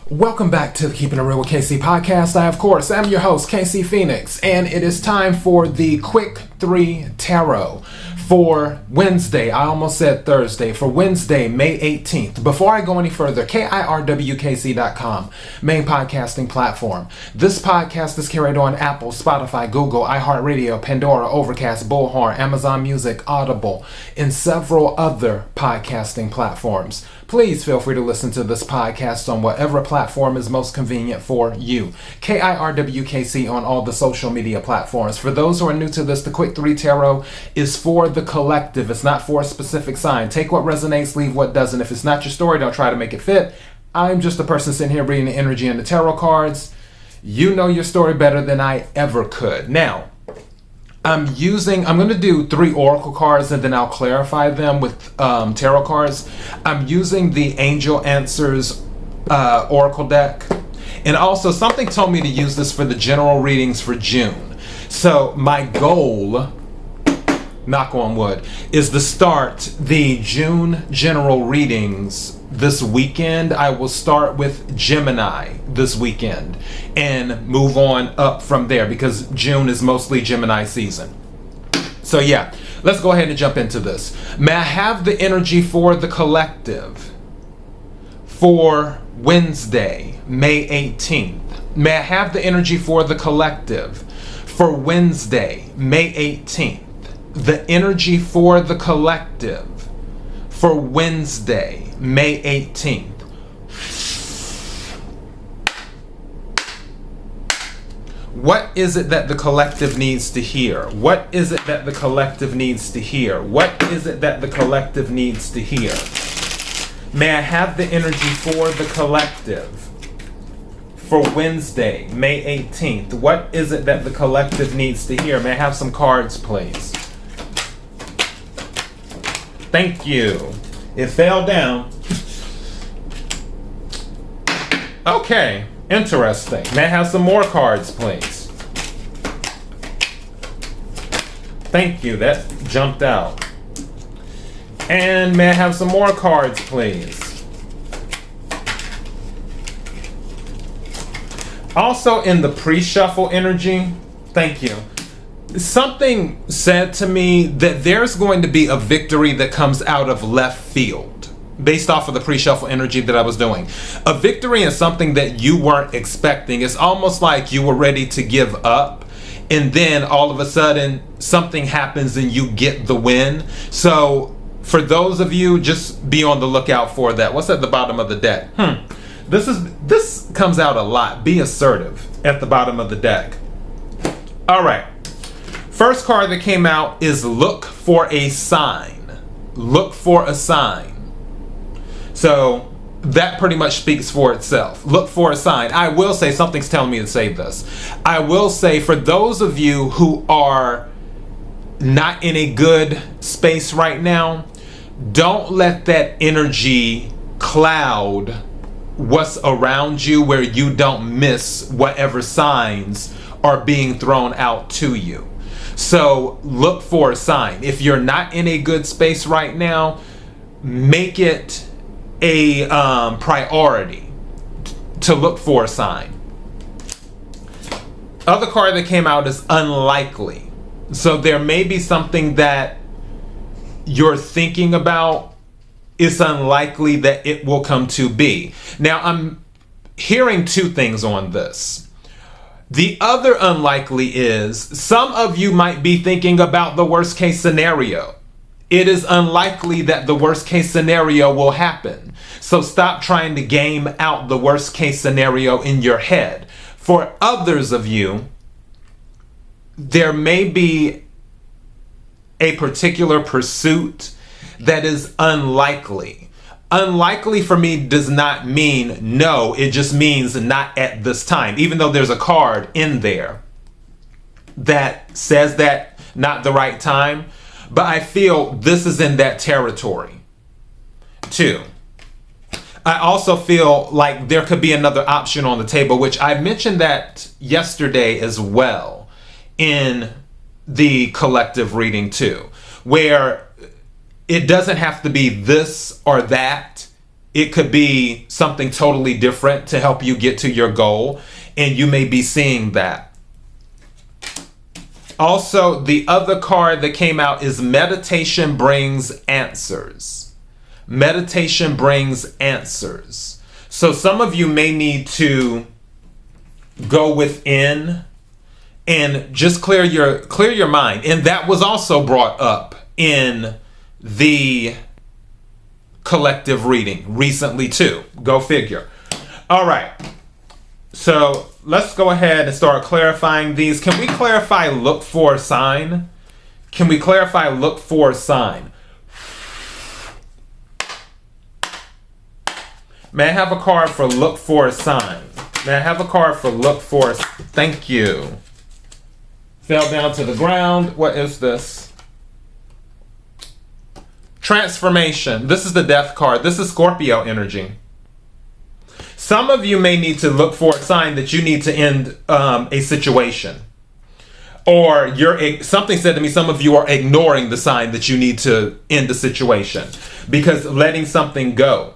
Welcome back to the Keeping It Real with KC podcast. I, of course, am your host, KC Phoenix, and it is time for the Quick 3 Tarot for Wednesday. I almost said Thursday. For Wednesday, May 18th. Before I go any further, KIRWKC.com, main podcasting platform. This podcast is carried on Apple, Spotify, Google, iHeartRadio, Pandora, Overcast, Bullhorn, Amazon Music, Audible, and several other podcasting platforms. Please feel free to listen to this podcast on whatever platform is most convenient for you. KIRWKC on all the social media platforms. For those who are new to this, the Quick 3 Tarot is for the collective. It's not for a specific sign. Take what resonates, leave what doesn't. If it's not your story, don't try to make it fit. I'm just a person sitting here reading the energy and the tarot cards. You know your story better than I ever could. Now, I'm going to do 3 oracle cards and then I'll clarify them with tarot cards. I'm using the Angel Answers oracle deck. And also something told me to use this for the general readings for June. So my goal, knock on wood, is to start the June general readings this weekend. I will start with Gemini this weekend and move on up from there because June is mostly Gemini season. So yeah, let's go ahead and jump into this. May I have the energy for the collective for Wednesday, May 18th? May I have the energy for the collective for Wednesday, May 18th? The energy for the collective for Wednesday, May 18th. What is it that the collective needs to hear? What is it that the collective needs to hear? What is it that the collective needs to hear? May I have the energy for the collective for Wednesday, May 18th? What is it that the collective needs to hear? May I have some cards, please? Thank you. It fell down. Okay, interesting. May I have some more cards, please? Thank you, that jumped out. And may I have some more cards, please? Also in the pre-shuffle energy, thank you. Something said to me that there's going to be a victory that comes out of left field based off of the pre-shuffle energy that I was doing. A victory in something that you weren't expecting. It's almost like you were ready to give up and then all of a sudden something happens and you get the win. So for those of you, just be on the lookout for that. What's at the bottom of the deck? This comes out a lot. Be assertive at the bottom of the deck. All right. First card that came out is look for a sign. Look for a sign. So that pretty much speaks for itself. Look for a sign. I will say, something's telling me to say this. I will say for those of you who are not in a good space right now, don't let that energy cloud what's around you where you don't miss whatever signs are being thrown out to you. So look for a sign. If you're not in a good space right now, make it a priority to look for a sign. Other card that came out is unlikely. So there may be something that you're thinking about. It's unlikely that it will come to be. Now I'm hearing 2 things on this. The other unlikely is some of you might be thinking about the worst case scenario. It is unlikely that the worst case scenario will happen. So stop trying to game out the worst case scenario in your head. For others of you, there may be a particular pursuit that is unlikely. Unlikely for me does not mean no, it just means not at this time. Even though there's a card in there that says that not the right time, but I feel this is in that territory too. I also feel like there could be another option on the table, which I mentioned that yesterday as well in the collective reading too, where it doesn't have to be this or that. it could be something totally different to help you get to your goal, and you may be seeing that. Also, the other card that came out is meditation brings answers. Meditation brings answers. So some of you may need to go within and just clear your mind. And that was also brought up in the collective reading recently too. Go figure. All right. So let's go ahead and start clarifying these. Can we clarify look for a sign? Can we clarify look for a sign? May I have a card for look for a sign? May I have a card for look for a... Thank you. Fell down to the ground. What is this? Transformation. This is the death card. This is Scorpio energy. Some of you may need to look for a sign that you need to end a situation. Or something said to me, some of you are ignoring the sign that you need to end the situation because letting something go.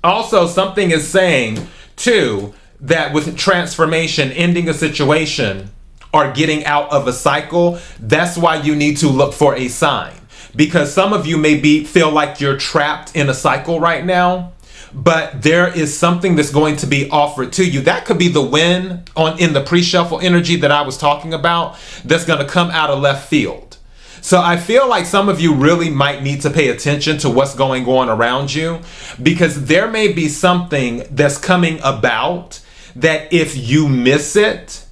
Also, something is saying, too, that with transformation, ending a situation, or getting out of a cycle, that's why you need to look for a sign. Because some of you may feel like you're trapped in a cycle right now, but there is something that's going to be offered to you. That could be the win in the pre-shuffle energy that I was talking about that's going to come out of left field. So I feel like some of you really might need to pay attention to what's going on around you, because there may be something that's coming about that if you miss it,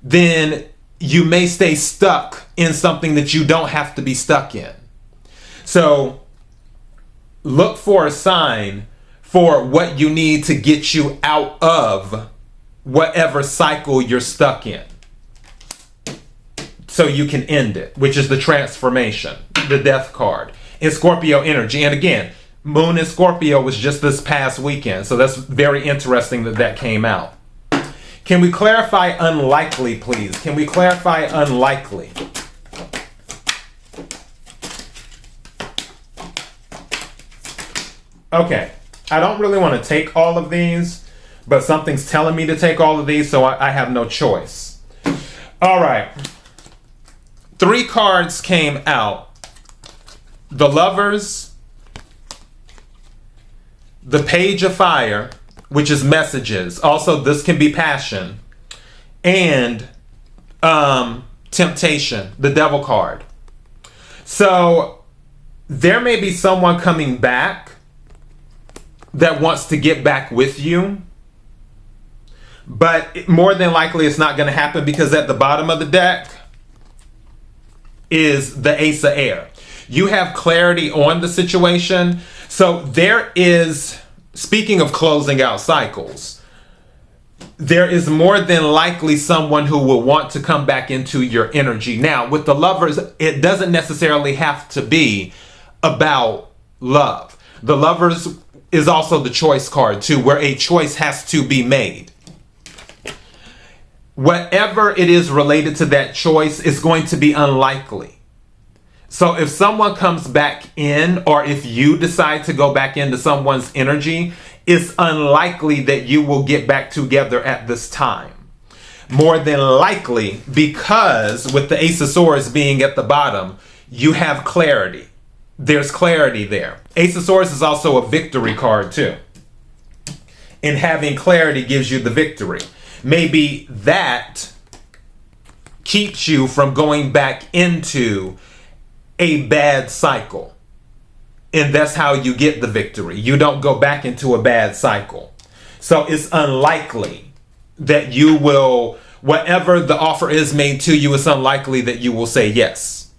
then you may stay stuck in something that you don't have to be stuck in. So look for a sign for what you need to get you out of whatever cycle you're stuck in, so you can end it, which is the transformation, the death card in Scorpio energy. And again, Moon in Scorpio was just this past weekend, so that's very interesting that came out. Can we clarify unlikely, please? Can we clarify unlikely? Okay, I don't really want to take all of these, but something's telling me to take all of these, so I have no choice. All right. 3 cards came out. The Lovers, the Page of Fire, which is messages. Also, this can be passion. And Temptation, the Devil card. So there may be someone coming back that wants to get back with you. But more than likely it's not going to happen, because at the bottom of the deck is the Ace of Air. You have clarity on the situation. So there is, speaking of closing out cycles, there is more than likely someone who will want to come back into your energy. Now, with the Lovers, it doesn't necessarily have to be about love. The Lovers is also the choice card too, where a choice has to be made. Whatever it is related to that choice is going to be unlikely. So if someone comes back in, or if you decide to go back into someone's energy, it's unlikely that you will get back together at this time. More than likely, because with the Ace of Swords being at the bottom, you have clarity. There's clarity there. Ace of Swords is also a victory card too. And having clarity gives you the victory. Maybe that keeps you from going back into a bad cycle. And that's how you get the victory. You don't go back into a bad cycle. So it's unlikely that you will, whatever the offer is made to you, it's unlikely that you will say yes.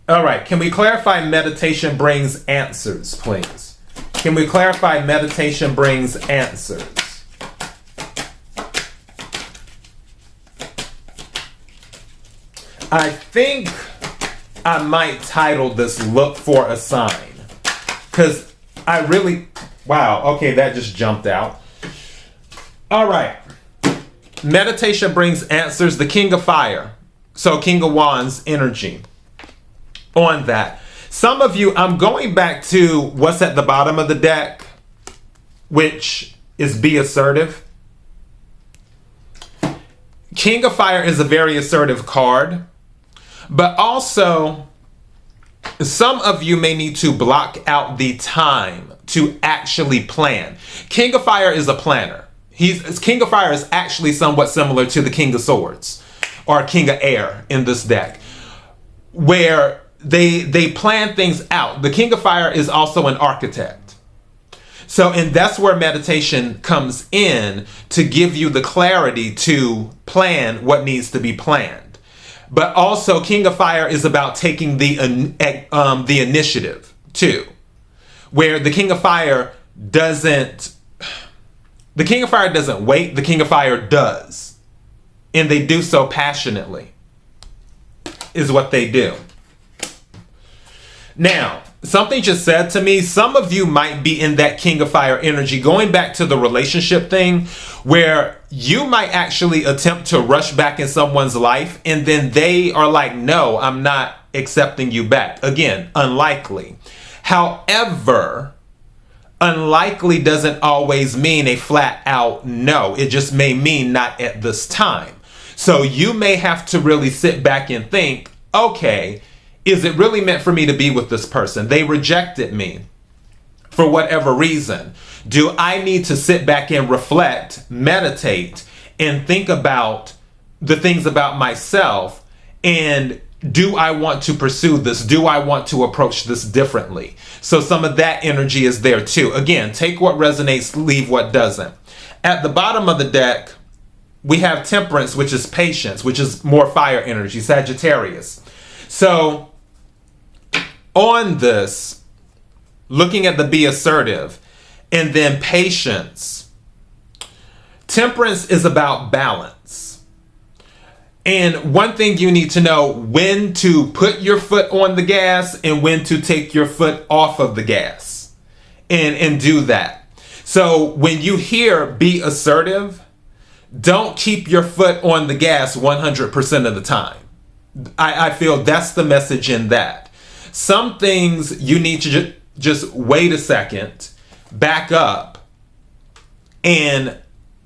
All right, can we clarify meditation brings answers, please? Can we clarify meditation brings answers? I think I might title this Look for a Sign, because I really, wow, okay, that just jumped out. All right, meditation brings answers, the King of Fire, so King of Wands energy on that. Some of you, I'm going back to what's at the bottom of the deck, which is be assertive. King of Fire is a very assertive card, but also some of you may need to block out the time to actually plan. King of Fire is a planner. King of Fire is actually somewhat similar to the King of Swords or King of Air in this deck, where they plan things out. The King of Fire is also an architect. So, and that's where meditation comes in to give you the clarity to plan what needs to be planned. But also, King of Fire is about taking the initiative too, where the King of Fire doesn't wait. The King of Fire does, and they do so passionately. Is what they do. Now, something just said to me, some of you might be in that King of Fire energy, going back to the relationship thing, where you might actually attempt to rush back in someone's life, and then they are like, no, I'm not accepting you back. Again, unlikely. However, unlikely doesn't always mean a flat out no. It just may mean not at this time. So you may have to really sit back and think, okay, is it really meant for me to be with this person? They rejected me for whatever reason. Do I need to sit back and reflect, meditate, and think about the things about myself? And do I want to pursue this? Do I want to approach this differently? So some of that energy is there too. Again, take what resonates, leave what doesn't. At the bottom of the deck, we have Temperance, which is patience, which is more fire energy, Sagittarius. So on this, looking at the be assertive and then patience, Temperance is about balance. And one thing you need to know, when to put your foot on the gas and when to take your foot off of the gas and do that. So when you hear be assertive, don't keep your foot on the gas 100% of the time. I feel that's the message in that. Some things you need to just wait a second, back up, and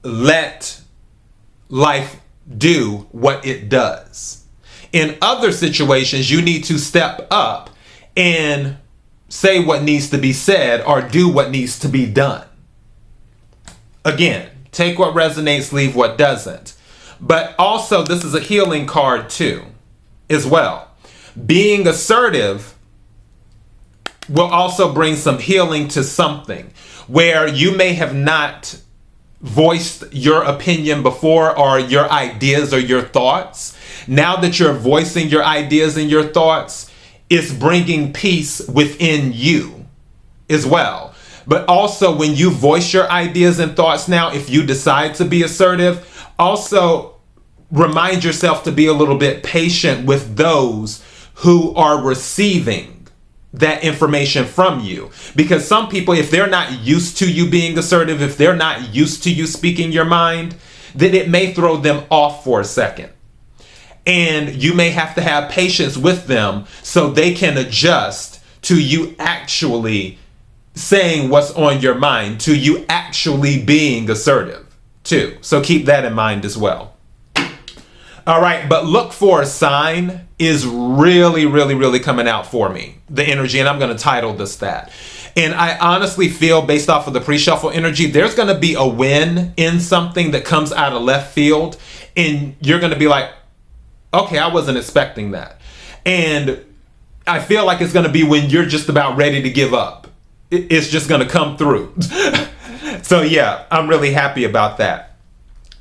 let life do what it does. In other situations, you need to step up and say what needs to be said or do what needs to be done. Again, take what resonates, leave what doesn't. But also, this is a healing card too, as well. Being assertive will also bring some healing to something where you may have not voiced your opinion before or your ideas or your thoughts. Now that you're voicing your ideas and your thoughts, it's bringing peace within you as well. But also, when you voice your ideas and thoughts now, if you decide to be assertive, also remind yourself to be a little bit patient with those who are receiving that information from you. Because some people, if they're not used to you being assertive, if they're not used to you speaking your mind, then it may throw them off for a second. And you may have to have patience with them so they can adjust to you actually saying what's on your mind, to you actually being assertive too. So keep that in mind as well. All right, but look for a sign is really, really, really coming out for me. The energy, and I'm going to title this that. And I honestly feel, based off of the pre-shuffle energy, there's going to be a win in something that comes out of left field. And you're going to be like, okay, I wasn't expecting that. And I feel like it's going to be when you're just about ready to give up. It's just going to come through. So yeah, I'm really happy about that.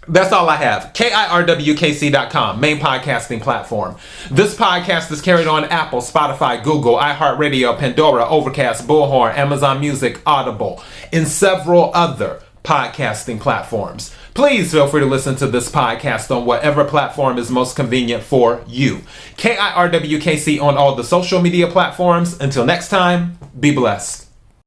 That's all I have. KIRWKC.com, main podcasting platform. This podcast is carried on Apple, Spotify, Google, iHeartRadio, Pandora, Overcast, Bullhorn, Amazon Music, Audible, and several other podcasting platforms. Please feel free to listen to this podcast on whatever platform is most convenient for you. KIRWKC on all the social media platforms. Until next time, be blessed.